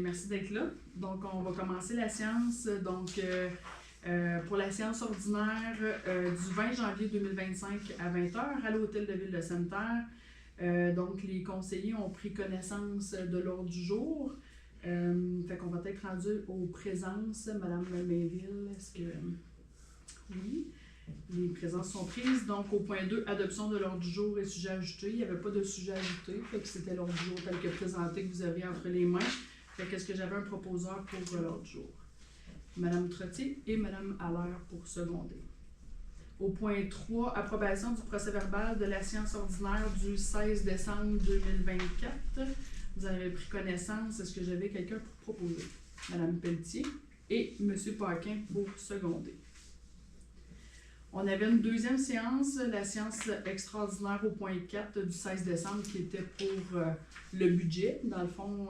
merci d'être là. Donc, on va commencer la séance. Donc, pour la séance ordinaire du 20 janvier 2025 à 20h à l'Hôtel de Ville de Sainte-Terre. Donc, les conseillers ont pris connaissance de l'ordre du jour. Fait qu'on va être rendu aux présences. Madame Mainville, est-ce que... Oui. Les présences sont prises. Donc, au point 2, adoption de l'ordre du jour et sujet ajouté. Il n'y avait pas de sujet ajouté. Fait que c'était l'ordre du jour tel que présenté que vous aviez entre les mains. Fait qu'est-ce que j'avais un proposeur pour l'ordre du jour? Madame Trottier et Madame Allaire pour seconder. Au point 3, approbation du procès-verbal de la séance ordinaire du 16 décembre 2024. Vous avez pris connaissance. Est-ce que j'avais quelqu'un pour proposer? Madame Pelletier et Monsieur Paquin pour seconder. On avait une deuxième séance, la séance extraordinaire au point 4 du 16 décembre qui était pour le budget, dans le fond,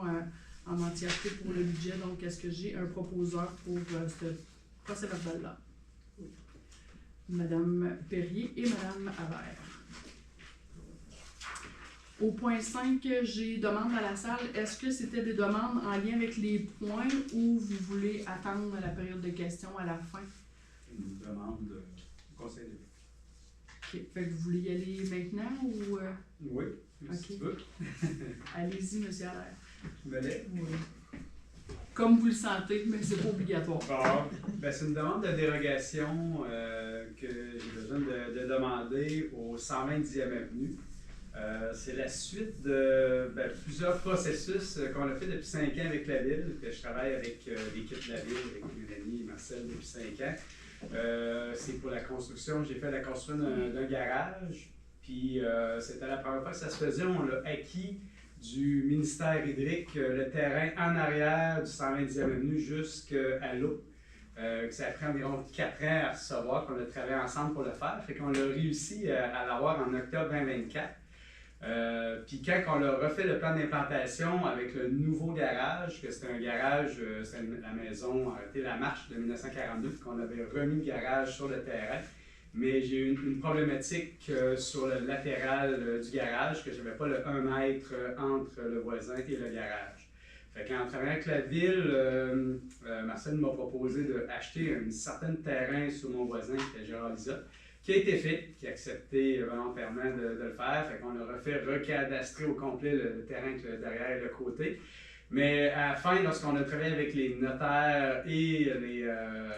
en entièreté pour le budget. Donc, est-ce que j'ai un proposeur pour ce procès-verbal-là? Madame Perrier et Madame Allaire. Au point 5, j'ai demande à la salle. Est-ce que c'était des demandes en lien avec les points ou vous voulez attendre la période de questions à la fin? Une demande de conseil d'éthique. OK. Fait que vous voulez y aller maintenant ou... Oui, si okay. tu veux. Allez-y, Monsieur Allaire. Je me lève? Oui. Comme vous le sentez, mais c'est pas obligatoire. Bon, ben, c'est une demande de dérogation que j'ai besoin de demander au 120e avenue. C'est la suite de plusieurs processus qu'on a fait depuis 5 ans avec la Ville, que je travaille avec l'équipe de la Ville, avec mon ami Marcel depuis 5 ans. C'est pour la construction. J'ai fait la construction d'un garage, puis c'était la première fois que ça se faisait. On l'a acquis du ministère hydrique, le terrain en arrière du 120e avenue jusqu'à l'eau. Ça a pris environ 4 ans à recevoir, qu'on a travaillé ensemble pour le faire. Fait qu'on a réussi à l'avoir en octobre 2024. Puis quand on a refait le plan d'implantation avec le nouveau garage, que c'était un garage, c'était la maison a été la marche de 1942, puis qu'on avait remis le garage sur le terrain. Mais j'ai eu une problématique sur le latéral du garage, que je n'avais pas le 1 mètre entre le voisin et le garage. Fait qu'en travaillant avec la Ville, Marcel m'a proposé d'acheter un certain terrain sur mon voisin, qui était Gérard Lisotte, qui a été fait, qui a accepté volontairement de le faire. Fait qu'on a refait recadastrer au complet le terrain derrière et le côté. Mais à la fin, lorsqu'on a travaillé avec les notaires et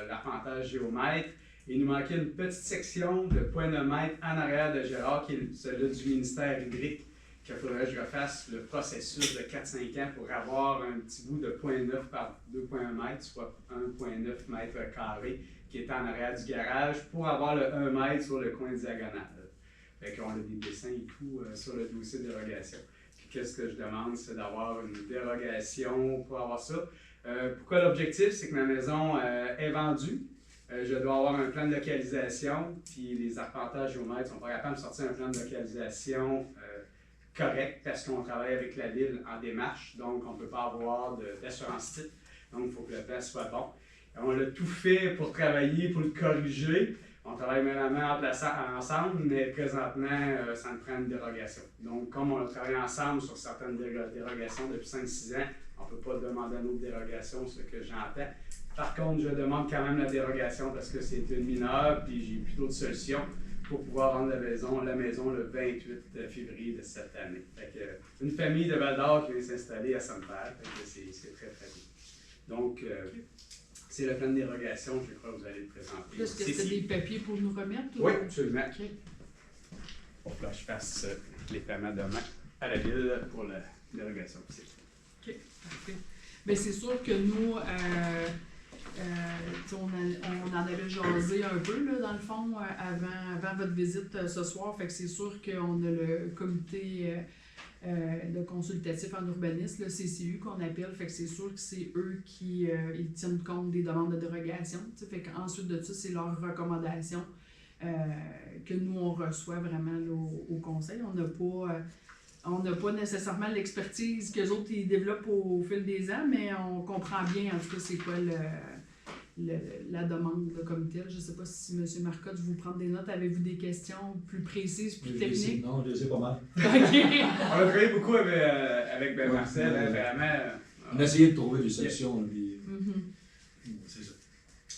l'arpentage géomètre, il nous manquait une petite section de 0,9 mètre en arrière de Gérard, qui est celui du ministère hydrique, qu'il faudrait que je refasse le processus de 4-5 ans pour avoir un petit bout de 0,9 par 2,1 mètre, soit 1,9 mètre carré, qui est en arrière du garage, pour avoir le 1 mètre sur le coin diagonal. Fait qu'on a des dessins et tout sur le dossier de dérogation. Puis qu'est-ce que je demande, c'est d'avoir une dérogation pour avoir ça. Pourquoi l'objectif? C'est que ma maison est vendue. Je dois avoir un plan de localisation, puis les arpentages géomètres ne sont pas capables de sortir un plan de localisation correct parce qu'on travaille avec la Ville en démarche, donc on ne peut pas avoir d'assurance titre. Donc il faut que le plan soit bon. On a tout fait pour travailler, pour le corriger. On travaille main à main ensemble, mais présentement, ça nous prend une dérogation. Donc, comme on a travaillé ensemble sur certaines dérogations depuis 5-6 ans, on ne peut pas demander une autre dérogation, ce que j'entends. Par contre, je demande quand même la dérogation parce que c'est une mineure, puis j'ai plutôt de solutions pour pouvoir rendre la maison le 28 février de cette année. Fait que, une famille de Val-d'Or qui vient s'installer à Sainte-Terre, c'est très très bien. Donc, c'est le plan de dérogation, je crois que vous allez le présenter. Est-ce que c'est des papiers pour nous remettre? Oui, absolument. Okay. Pour que je fasse les paiements demain à la Ville pour la dérogation possible. OK, parfait. Bien, c'est sûr que nous, on en avait jasé un peu, là, dans le fond, avant votre visite ce soir. Fait que c'est sûr qu'on a le comité de consultatif en urbanisme, le CCU qu'on appelle. Fait que c'est sûr que c'est eux qui ils tiennent compte des demandes de dérogation. Fait qu'ensuite de ça, c'est leurs recommandations que nous, on reçoit vraiment là, au conseil. On n'a pas nécessairement l'expertise qu'eux autres ils développent au fil des ans, mais on comprend bien en tout cas c'est quoi la demande là, comme telle. Je ne sais pas si M. Marcotte, vous prenez des notes. Avez-vous des questions plus précises, plus techniques? Non, je les ai pas mal. Okay. On a travaillé beaucoup avec Marcel, vraiment. On a essayé de trouver des solutions. Puis, c'est ça.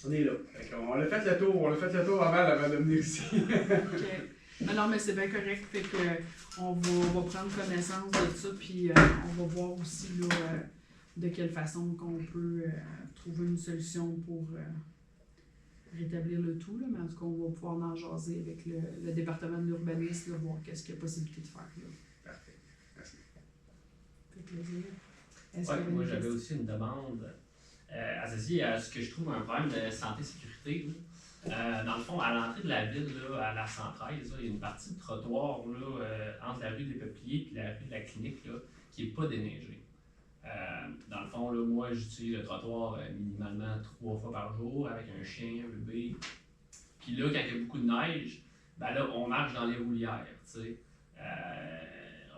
On est là. On a fait le tour avant de venir ici. OK. Non, mais c'est bien correct. Fait que on va prendre connaissance de ça, puis on va voir aussi là, de quelle façon qu'on peut trouver une solution pour rétablir le tout. Là. Mais en tout cas, on va pouvoir en jaser avec le département de l'urbanisme, voir qu'est-ce qu'il y a possibilité de faire. Là. Parfait. Merci. Fait plaisir. Ouais, moi, j'avais aussi une demande associée à ce que je trouve un problème de santé-sécurité. Dans le fond, à l'entrée de la ville, là, à la 113, là, il y a une partie de trottoir là, entre la rue des Peupliers et la rue de la Clinique là, qui n'est pas déneigée. Dans le fond, là, moi, j'utilise le trottoir minimalement 3 fois par jour avec un chien, un bébé. Puis là, quand il y a beaucoup de neige, ben là, on marche dans les roulières, tu sais.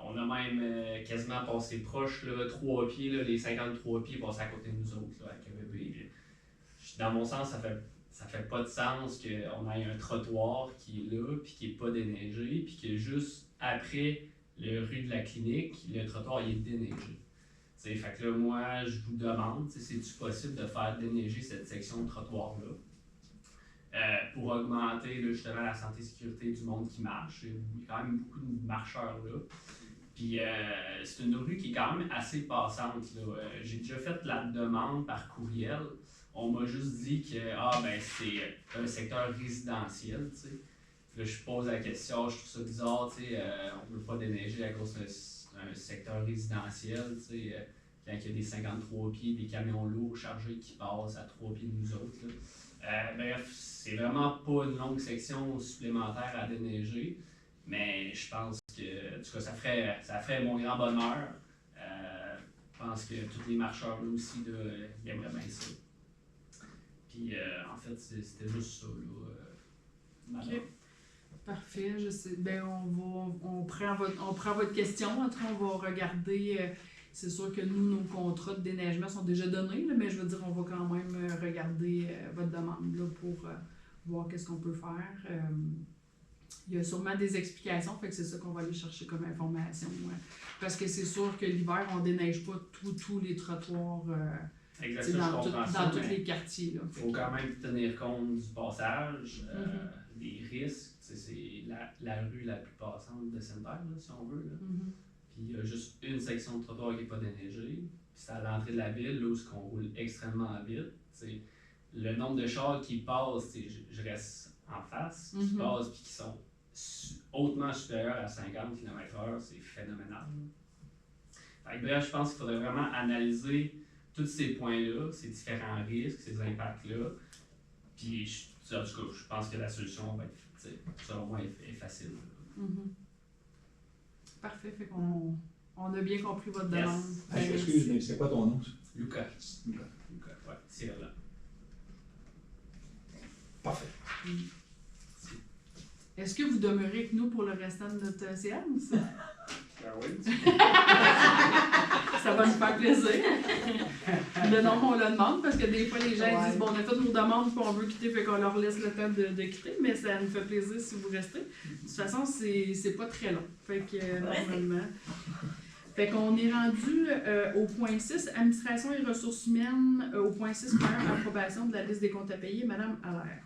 On a même quasiment passé proche, là, 3 pieds, là, les 53 pieds passés à côté de nous autres, là, avec un bébé. Dans mon sens, ça fait pas de sens qu'on ait un trottoir qui est là, puis qui n'est pas déneigé, puis que juste après le rue de la Clinique, le trottoir il est déneigé. T'sais, fait que là, moi, je vous demande, c'est-tu possible de faire déneiger cette section de trottoir-là pour augmenter là, justement la santé et sécurité du monde qui marche. Il y a quand même beaucoup de marcheurs là. Puis c'est une rue qui est quand même assez passante. J'ai déjà fait la demande par courriel. On m'a juste dit que c'est un secteur résidentiel. T'sais. Là, je pose la question, je trouve ça bizarre. On ne veut pas déneiger à cause d'un secteur résidentiel. Quand il y a des 53 pieds, des camions lourds chargés qui passent à 3 pieds de nous autres. Bref, c'est vraiment pas une longue section supplémentaire à déneiger. Mais je pense que, en tout cas, ça ferait mon grand bonheur. Je pense que tous les marcheurs là aussi, là, ils aimeraient bien ça. Puis, en fait, c'était juste ça, là. OK. Parfait, je sais. Ben, on prend votre question. En tout cas, on va regarder. C'est sûr que nous, nos contrats de déneigement sont déjà donnés, là, mais je veux dire, on va quand même regarder votre demande là, pour voir qu'est-ce qu'on peut faire. Il y a sûrement des explications, fait que c'est ça qu'on va aller chercher comme information. Parce que c'est sûr que l'hiver, on ne déneige pas tous les trottoirs dans tous les quartiers. Il faut quand même tenir compte du passage, des risques. C'est la rue la plus passante de Sainte-Terre, si on veut. Là. Puis il y a juste une section de trottoir qui n'est pas déneigée. Puis c'est à l'entrée de la ville, là où on roule extrêmement vite. T'sais, le nombre de chars qui passent, je reste en face, qui passent puis qui sont hautement supérieurs à 50 km/h, c'est phénoménal. Fait que, bref, je pense qu'il faudrait vraiment analyser tous ces points-là, ces différents risques, ces impacts-là. Puis, en tout cas, je pense que la solution va être, selon moi, est facile. Parfait, fait qu'on a bien compris votre demande. Excuse, mais c'est quoi ton nom? Lucas, ouais, c'est là. Parfait. Est-ce que vous demeurez avec nous pour le restant de notre séance? Ben oui. Ça va nous faire plaisir. Le nom, on le demande parce que des fois, les gens ils disent bon, on a fait nos demandes puis on veut quitter, fait qu'on leur laisse le temps de quitter, mais ça nous fait plaisir si vous restez. De toute façon, c'est pas très long. Fait que normalement. Fait qu'on est rendu au point 6, administration et ressources humaines, au point 6, première approbation de la liste des comptes à payer. Madame Allaire.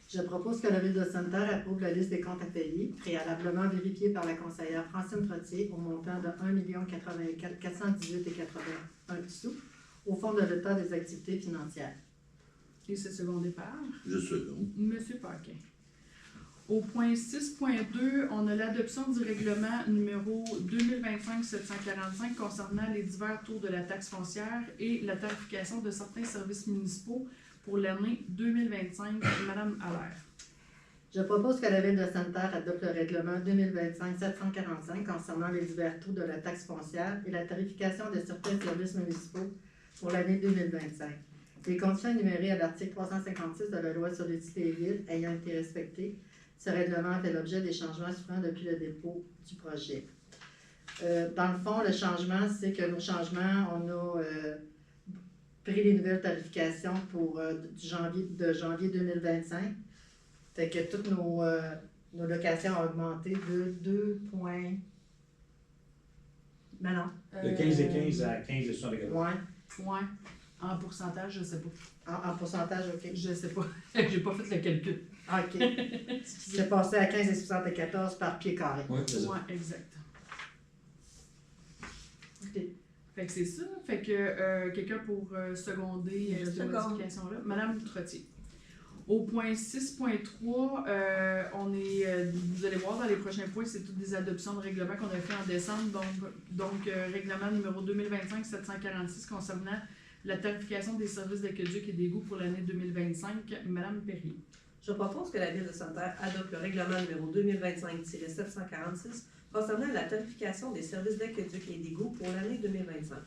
Je propose que la Ville de Sainte-Terre approuve la liste des comptes à payer, préalablement vérifiée par la conseillère Francine Trottier au montant de 1 418,81 sous au Fonds de l'État des activités financières. Et c'est secondé par? Je seconde. Monsieur Paquin. Au point 6.2, on a l'adoption du règlement numéro 2025-745 concernant les divers taux de la taxe foncière et la tarification de certains services municipaux pour l'année 2025. Madame Allaire. Je propose que la Ville de Sainte-Terre adopte le règlement 2025-745 concernant les divers taux de la taxe foncière et la tarification de certains services municipaux pour l'année 2025. Les conditions énumérées à l'article 356 de la Loi sur les cités et villes ayant été respectées, ce règlement fait l'objet des changements suivants depuis le dépôt du projet. Dans le fond, le changement, c'est que nos changements, on a pris les nouvelles tarifications pour de janvier 2025. Fait que toutes nos locations ont augmenté de Ben non. De 15 et 15 à 15 et 74. Ouais. Ouais. En pourcentage, je sais pas. En pourcentage, OK. Je sais pas. J'ai pas fait le calcul. OK. C'est passé à 15 et 74 par pied carré. Oui, c'est ça. Ouais, exact. OK. Fait que c'est ça. Fait que quelqu'un pour seconder Je cette seconde. modification-là. Madame Trottier. Au point 6.3, on est, vous allez voir dans les prochains points, c'est toutes des adoptions de règlements qu'on a fait en décembre. Donc règlement numéro 2025-746 concernant la tarification des services d'aqueduc et d'égouts pour l'année 2025. Madame Perrier. Je propose que la Ville de Sainte-Terre adopte le règlement numéro 2025-746 concernant la tarification des services d'aqueduc et d'égouts pour l'année 2025.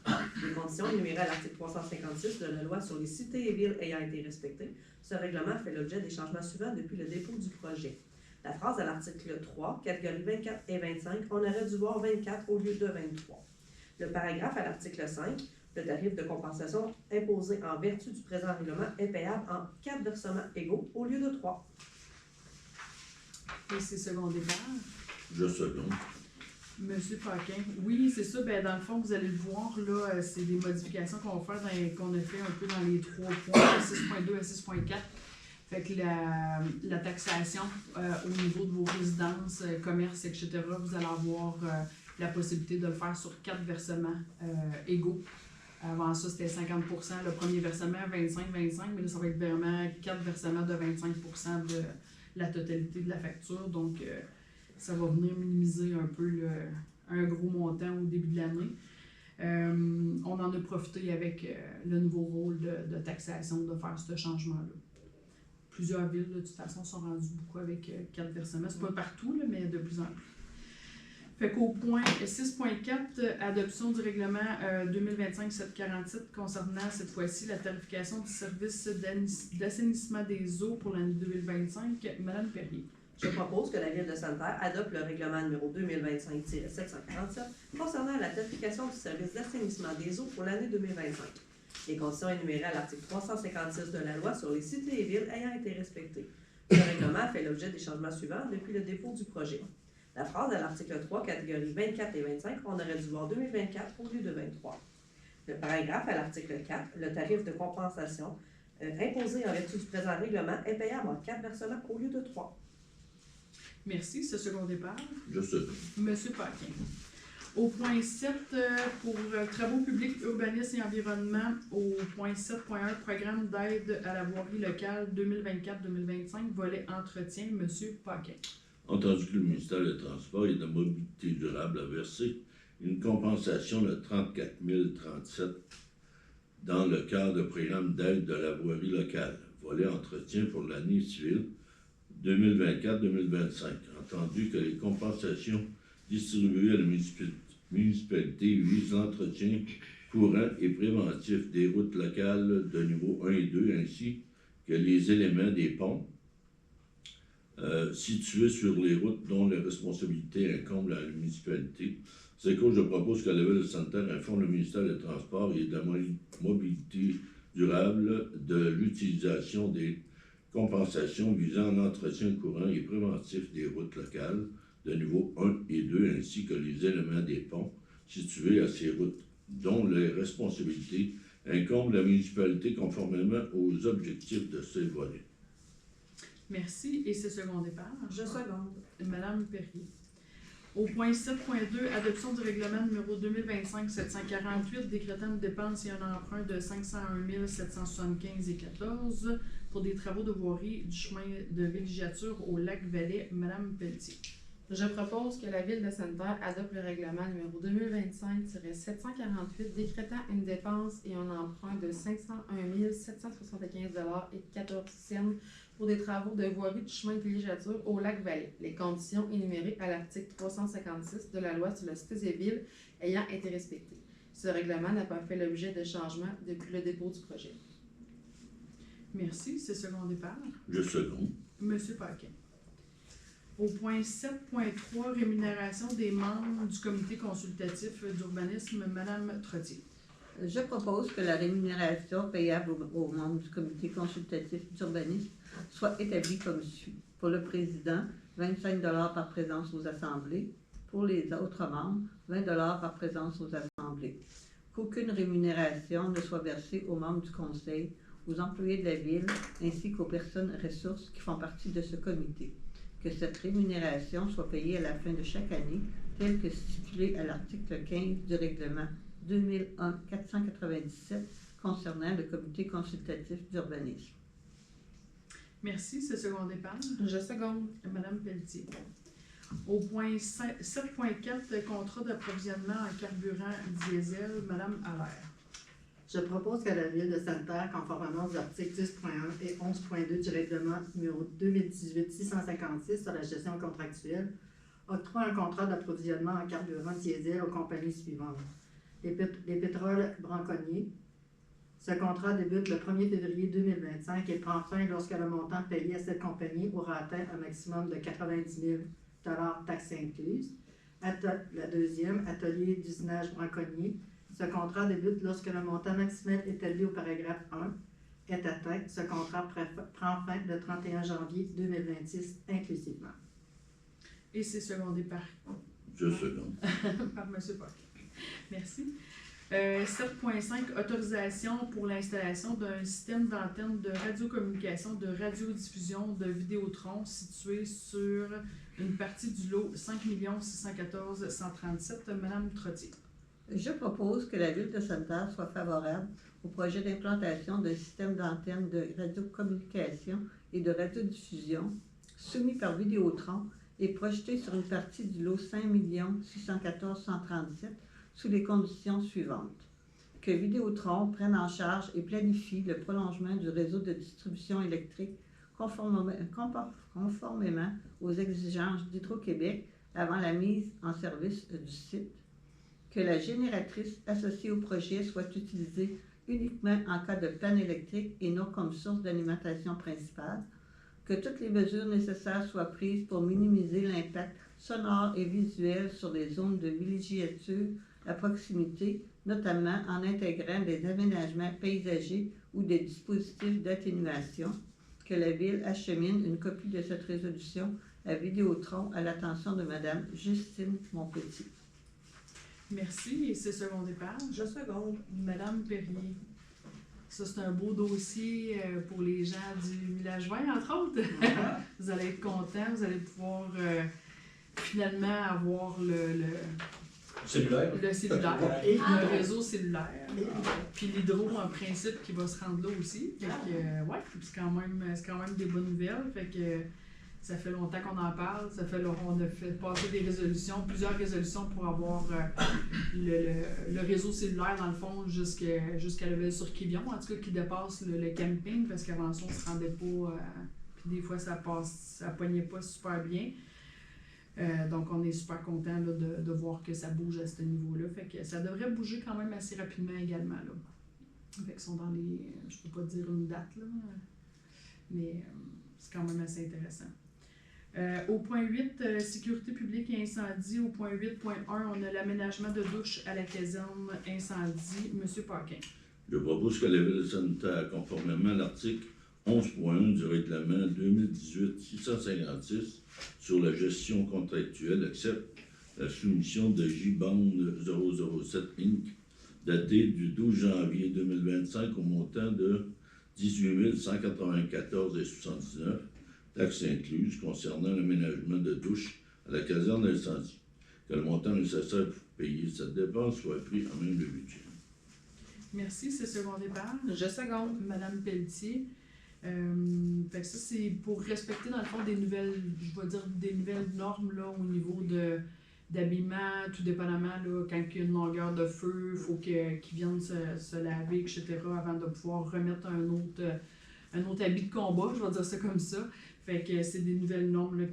Les conditions énumérées à l'article 356 de la loi sur les cités et villes ayant été respectées, ce règlement fait l'objet des changements suivants depuis le dépôt du projet. La phrase à l'article 3, catégories 24 et 25, on aurait dû voir 24 au lieu de 23. Le paragraphe à l'article 5, le tarif de compensation imposé en vertu du présent règlement est payable en 4 versements égaux au lieu de 3. Et c'est secondé par Je seconde. Monsieur Paquin. Oui, c'est ça. Ben, dans le fond, vous allez le voir, là, c'est des modifications qu'on va faire, qu'on a fait un peu dans les 3 points, 6.2 à 6.4. Fait que la taxation au niveau de vos résidences, commerces, etc., vous allez avoir la possibilité de le faire sur 4 versements égaux. Avant ça, c'était 50 %, le premier versement, 25-25, mais là, ça va être vraiment 4 versements de 25 % de la totalité de la facture. Donc, ça va venir minimiser un peu un gros montant au début de l'année. On en a profité avec le nouveau rôle de taxation de faire ce changement-là. Plusieurs villes, de toute façon, sont rendues beaucoup avec 4 versements. C'est pas partout, là, mais de plus en plus. Fait qu'au point 6.4, adoption du règlement 2025-747 concernant cette fois-ci la tarification du service d'assainissement des eaux pour l'année 2025. Madame Perrier. Je propose que la Ville de Sainte-Terre adopte le règlement numéro 2025-747 concernant la tarification du service d'assainissement des eaux pour l'année 2025. Les conditions énumérées à l'article 356 de la loi sur les cités et villes ayant été respectées. Ce règlement fait l'objet des changements suivants depuis le dépôt du projet. La phrase à l'article 3, catégories 24 et 25, on aurait dû voir 2024 au lieu de 23. Le paragraphe à l'article 4, le tarif de compensation imposé en vertu du présent règlement est payable en 4 versements au lieu de 3. Merci. Ce second départ. Je seconde. Monsieur Paquin. Au point 7, pour travaux publics, urbanisme et environnement, au point 7.1, programme d'aide à la voirie locale 2024-2025, volet entretien, Monsieur Paquin. Entendu que le ministère des Transports et de la Mobilité durable a versé une compensation de 34 037 dans le cadre du programme d'aide de la voirie locale, volet entretien pour l'année civile 2024-2025. Entendu que les compensations distribuées à la municipalité visent l'entretien courant et préventif des routes locales de niveau 1 et 2, ainsi que les éléments des ponts situés sur les routes dont la responsabilité incombe à la municipalité. C'est que je propose que la Ville de Sainte-Terre informe le ministère des Transports et de la Mobilité durable de l'utilisation des compensations visant l'entretien courant et préventif des routes locales de niveau 1 et 2, ainsi que les éléments des ponts situés à ces routes dont les responsabilités incombent à la municipalité conformément aux objectifs de ces volets. Merci. Et ce second départ. Je seconde. Madame Perrier. Au point 7.2, adoption du règlement numéro 2025-748 décrétant une dépense et un emprunt de 501 775,14 pour des travaux de voirie du chemin de villégiature au lac Valais. Madame Pelletier. Je propose que la Ville de Sainte-Terre adopte le règlement numéro 2025-748 décrétant une dépense et un emprunt de 501 775,14 pour des travaux de voirie du chemin de villégiature au lac Valais. Les conditions énumérées à l'article 356 de la loi sur les cités et villes ayant été respectées. Ce règlement n'a pas fait l'objet de changements depuis le dépôt du projet. Merci. C'est second départ. Je seconde. Monsieur Paquin. Au point 7.3, rémunération des membres du comité consultatif d'urbanisme, Madame Trottier. Je propose que la rémunération payable aux membres du comité consultatif d'urbanisme soit établie comme suit. Pour le président, 25 $ par présence aux assemblées. Pour les autres membres, 20 par présence aux assemblées. Qu'aucune rémunération ne soit versée aux membres du conseil, aux employés de la ville, ainsi qu'aux personnes ressources qui font partie de ce comité. Que cette rémunération soit payée à la fin de chaque année, telle que stipulée à l'article 15 du règlement 2001-497 concernant le comité consultatif d'urbanisme. Merci, c'est secondé par Je seconde. Madame Pelletier. Au point 7.4, contrat d'approvisionnement en carburant diesel, Madame Allaire. Je propose que la Ville de Sainte-Terre, conformément aux articles 10.1 et 11.2 du règlement numéro 2018-656 sur la gestion contractuelle, octroie un contrat d'approvisionnement en carburant diesel aux compagnies suivantes. Les pétroles Braconnier. Ce contrat débute le 1er février 2025 et prend fin lorsque le montant payé à cette compagnie aura atteint un maximum de 90 000 taxes incluses. La deuxième, Atelier d'usinage Braconnier. Ce contrat débute lorsque le montant maximal établi au paragraphe 1 est atteint. Ce contrat prend fin le 31 janvier 2026 inclusivement. Et c'est secondé par Je seconde. par M. Poc. Merci. 7.5, autorisation pour l'installation d'un système d'antenne de radiocommunication de radiodiffusion de Vidéotron situé sur une partie du lot 5 614 137. Madame Trottier. Je propose que la Ville de Sainte-Terre soit favorable au projet d'implantation d'un système d'antenne de radiocommunication et de radiodiffusion soumis par Vidéotron et projeté sur une partie du lot 5 614 137 sous les conditions suivantes. Que Vidéotron prenne en charge et planifie le prolongement du réseau de distribution électrique conformément aux exigences d'Hydro-Québec avant la mise en service du site. Que la génératrice associée au projet soit utilisée uniquement en cas de panne électrique et non comme source d'alimentation principale. Que toutes les mesures nécessaires soient prises pour minimiser l'impact sonore et visuel sur les zones de villégiature à proximité, notamment en intégrant des aménagements paysagers ou des dispositifs d'atténuation. Que la Ville achemine une copie de cette résolution à Vidéotron à l'attention de Mme Justine Monpetit. Merci. Et c'est secondé par Je seconde. Madame Perrier. Ça, c'est un beau dossier pour les gens du village vert, entre autres. Vous allez être contents, vous allez pouvoir finalement avoir le Cellulaire. cellulaire et le réseau cellulaire. Puis l'hydro, en principe, qui va se rendre là aussi. Fait que, ouais, c'est quand même des bonnes nouvelles. Fait que ça fait longtemps qu'on en parle. On a fait passer plusieurs résolutions pour avoir le réseau cellulaire, dans le fond, jusqu'à Level-sur-Quévillon, en tout cas, qui dépasse le camping, parce qu'avant ça, on se rendait pas. Puis des fois, ça pognait pas super bien. Donc, on est super content là, de voir que ça bouge à ce niveau-là. Fait que ça devrait bouger quand même assez rapidement également. Là. Fait qu'ils sont dans les. Je peux pas dire une date, là, mais c'est quand même assez intéressant. Au point 8, sécurité publique et incendie. Au point 8.1, on a l'aménagement de douche à la caserne incendie. Monsieur Paquin. Je propose que la Ville de Sainte-Terre, conformément à l'article 11.1 du règlement 2018-656 sur la gestion contractuelle, accepte la soumission de J-Band 007 Inc. datée du 12 janvier 2025 au montant de 18 194,79 $, taxes incluses, concernant l'aménagement de douche à la caserne d'incendie. Que le montant nécessaire pour payer cette dépense soit pris en même le budget. Merci, c'est secondé par Je seconde. Madame Pelletier. Fait que ça, c'est pour respecter, dans le fond, des nouvelles normes là, au niveau d'habillement, tout dépendamment, là, quand il y a une longueur de feu, il faut qu'ils viennent se laver, etc., avant de pouvoir remettre un autre habit de combat, je vais dire ça comme ça. Fait que c'est des nouvelles normes là,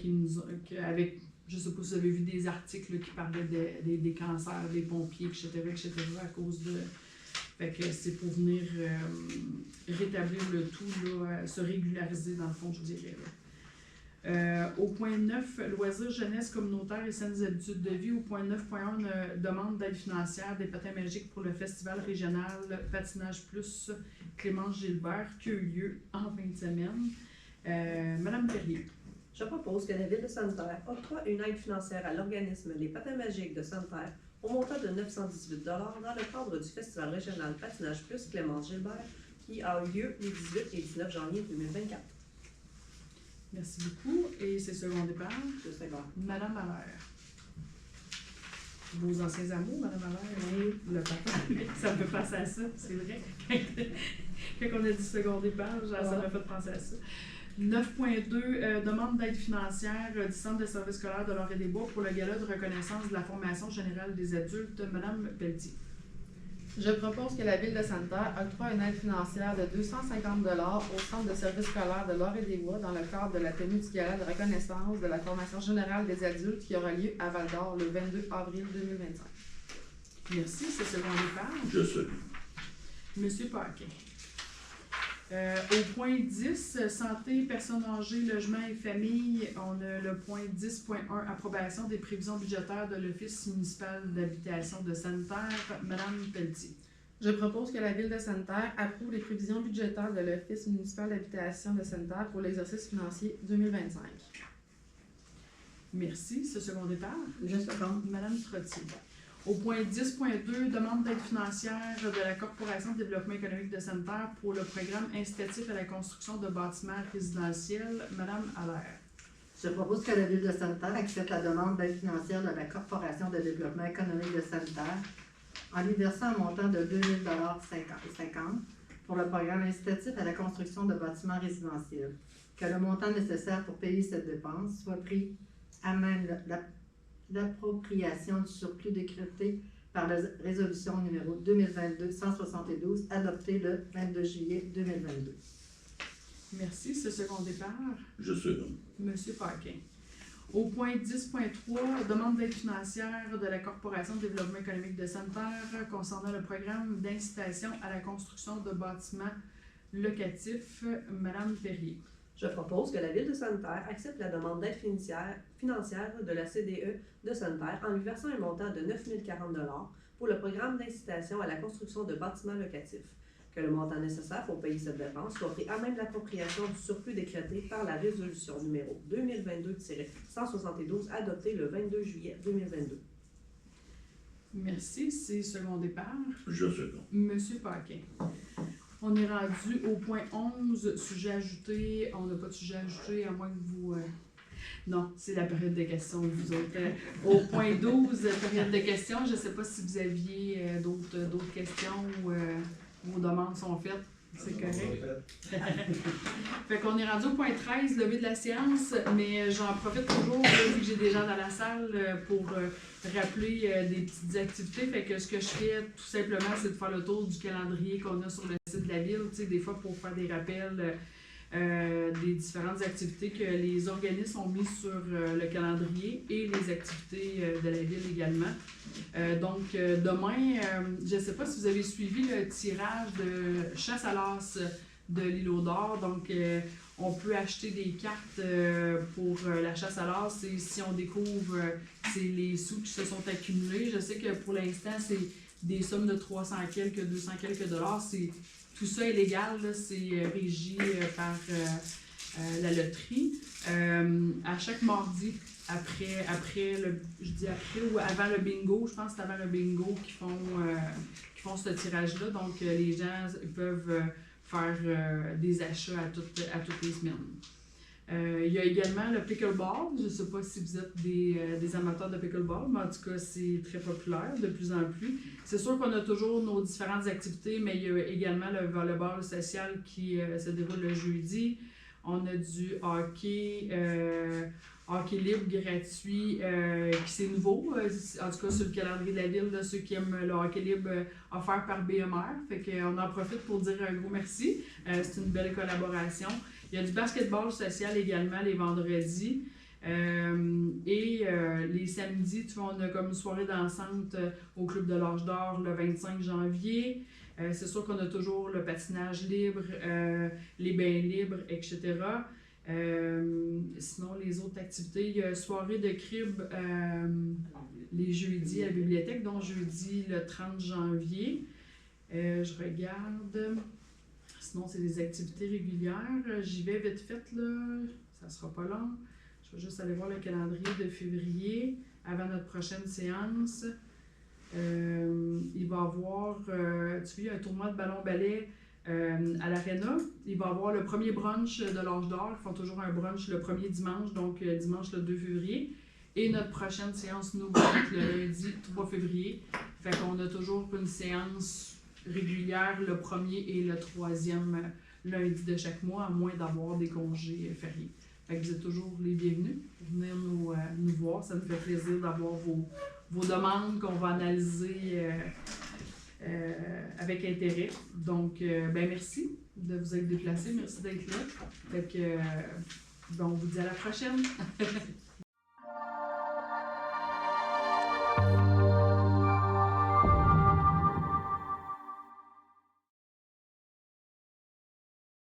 avec, je sais pas si vous avez vu des articles là, qui parlaient des cancers, des pompiers, etc., à cause de... Fait que c'est pour venir rétablir le tout, là, se régulariser dans le fond, je dirais. Au point 9, loisirs, jeunesse, communautaire et saines habitudes de vie. Au point 9.1, demande d'aide financière des patins magiques pour le festival régional Patinage Plus Clémence Gilbert qui a eu lieu en fin de semaine. Madame Perrier. Je propose que la Ville de Sainte-Terre octroie une aide financière à l'organisme Les Patins Magiques de Sainte-Terre au montant de 918 dans le cadre du Festival régional Patinage Plus Clémence Gilbert qui a eu lieu les 18 et 19 janvier 2024. Merci beaucoup. Et c'est second départ. Je sais pas. Madame Allaire. Vos anciens amours, Madame Allaire? Oui. Le patin. Ça me fait penser à ça, c'est vrai. Quand on a dit second départ, ça m'a fait penser à ça. 9.2, demande d'aide financière du Centre de services scolaires de Laurier-des-Bois pour le gala de reconnaissance de la formation générale des adultes. Madame Pelletier. Je propose que la Ville de Sainte-Terre octroie une aide financière de 250 $ au Centre de services scolaires de Laurier-des-Bois dans le cadre de la tenue du gala de reconnaissance de la formation générale des adultes qui aura lieu à Val-d'Or le 22 avril 2025. Merci, c'est second départ. Je salue. Monsieur Paquin. Au point 10, santé, personnes âgées, logement et famille, on a le point 10.1, approbation des prévisions budgétaires de l'Office municipal d'habitation de Sainte-Terre. Madame Pelletier. Je propose que la Ville de Sainte-Terre approuve les prévisions budgétaires de l'Office municipal d'habitation de Sainte-Terre pour l'exercice financier 2025. Merci, ce second départ. Je seconde. Madame Trottier. Au point 10.2, demande d'aide financière de la Corporation de développement économique de Sainte-Terre pour le programme incitatif à la construction de bâtiments résidentiels. Madame Allaire. Je propose que la Ville de Sainte-Terre accepte la demande d'aide financière de la Corporation de développement économique de Sainte-Terre en lui versant un montant de 2 050 pour le programme incitatif à la construction de bâtiments résidentiels. Que le montant nécessaire pour payer cette dépense soit pris à même l'appropriation du surplus décrété par la résolution numéro 2022-172 adoptée le 22 juillet 2022. Merci, ce second départ. Je salue. Monsieur Paquin. Au point 10.3, demande d'aide financière de la Corporation de développement économique de Sainte-Terre concernant le programme d'incitation à la construction de bâtiments locatifs. Madame Perrier. Je propose que la Ville de Sainte-Terre accepte la demande d'aide financière de la CDE de Sainte-Terre en lui versant un montant de 9 040 pour le programme d'incitation à la construction de bâtiments locatifs. Que le montant nécessaire pour payer cette dépense soit pris à même l'appropriation du surplus décrété par la résolution numéro 2022-172 adoptée le 22 juillet 2022. Merci, c'est second départ. Je seconde. Monsieur Paquin. On est rendu au point 11, sujet ajouté. On n'a pas de sujet ajouté, à moins que vous... Non, c'est la période de questions, vous autres. Au point 12, période de questions, je ne sais pas si vous aviez d'autres questions ou vos demandes sont faites. C'est correct. Fait qu'on est rendu au point 13, lever de la séance, mais j'en profite toujours, vu que j'ai des gens dans la salle, pour rappeler des petites activités. Fait que ce que je fais, tout simplement, c'est de faire le tour du calendrier qu'on a sur le site de la Ville, tu sais, des fois pour faire des rappels des différentes activités que les organismes ont mis sur le calendrier et les activités de la Ville également. Donc, demain, je ne sais pas si vous avez suivi le tirage de chasse à l'as de l'îlot d'or. Donc, on peut acheter des cartes pour la chasse à l'as et si on découvre, c'est les sous qui se sont accumulés. Je sais que pour l'instant, c'est des sommes de 200 quelques dollars. Tout ça est légal, c'est régi par la loterie. À chaque mardi, après ou avant le bingo, je pense que c'est avant le bingo qui font ce tirage-là. Donc, les gens peuvent faire des achats à toutes les semaines. Il y a également le pickleball. Je ne sais pas si vous êtes des amateurs de pickleball, mais en tout cas, c'est très populaire de plus en plus. C'est sûr qu'on a toujours nos différentes activités, mais il y a également le volleyball social qui se déroule le jeudi. On a du hockey libre gratuit, qui c'est nouveau, en tout cas sur le calendrier de la Ville, là, ceux qui aiment le hockey libre offert par BMR. Fait qu'on en profite pour dire un gros merci. C'est une belle collaboration. Il y a du basketball social également les vendredis. Et les samedis, tu vois, on a comme une soirée dansante au Club de l'Âge d'Or le 25 janvier. C'est sûr qu'on a toujours le patinage libre, les bains libres, etc. Sinon, les autres activités, il y a soirée de crib les jeudis à la bibliothèque, donc jeudi le 30 janvier. Je regarde. Sinon, c'est des activités régulières. J'y vais vite fait, là. Ça sera pas long. je vais juste aller voir le calendrier de février avant notre prochaine séance. Il va y avoir, tu vois, un tournoi de ballon-ballet à l'Arena. Il va y avoir le premier brunch de l'Âge d'Or. Ils font toujours un brunch le premier dimanche, donc dimanche le 2 février. Et notre prochaine séance, nous, va être le lundi 3 février. Fait qu'on a toujours une séance régulière le premier et le troisième lundi de chaque mois, à moins d'avoir des congés fériés. Fait que vous êtes toujours les bienvenus pour venir nous voir. Ça nous fait plaisir d'avoir vos demandes qu'on va analyser avec intérêt. Donc, ben merci de vous être déplacés. Merci d'être là. Fait que, ben, on vous dit à la prochaine.